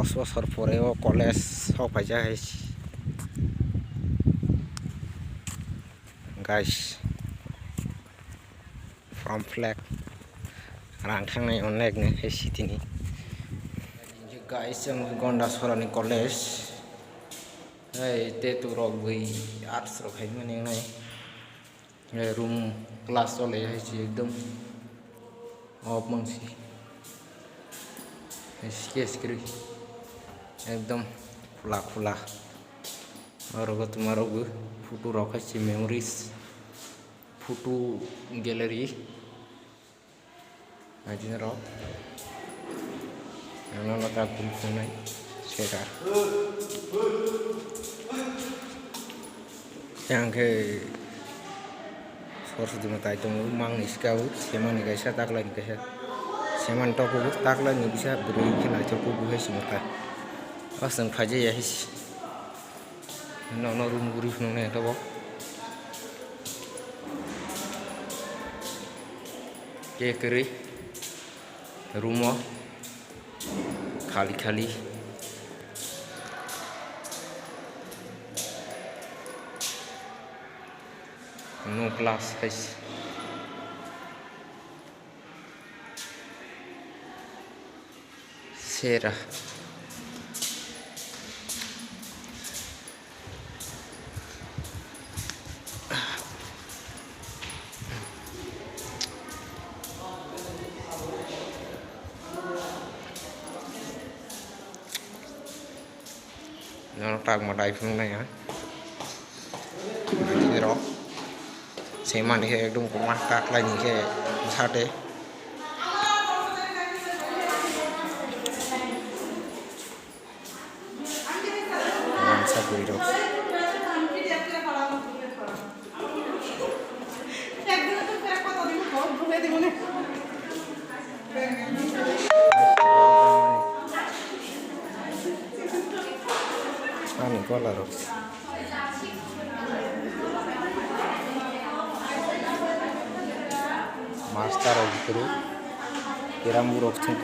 10 বছর পরেও কলেজ সবাই যায় গাইস from flag rang thangnaय अनेकनो हेसिथिनि गाइस जों गन्डासरानि कलेज तेतु रक बै आर्ट्स रक हाय माने रूम क्लास चले हायसि एकदम ऑफ मंसी स्केस्क्री एकदम खुला खुला और तुम्हारोबो फोटो रखायसि मेमोरीज फोटो गैलरी आदिनो रक आंनाव दा बुंनाय सेरा आंखे सरस्वती माता दङ मांनि सिगाङाव सेमानि गायसा दागलायनि गायसा सेमान टकबो दागलायनि बिसा ब्रै खेला थेवबो बुहायसि मथा असं फाजे याहिसि न रूम गुरि फुंनाय दङ के करे रूम खाली खाली no class guys sera nó tag mà đại phương này hả cái đó xem mà cái đông của mắt các là những cái sao thế làm sao bùi đâu ini kola rok master gitu kiram buruk tuh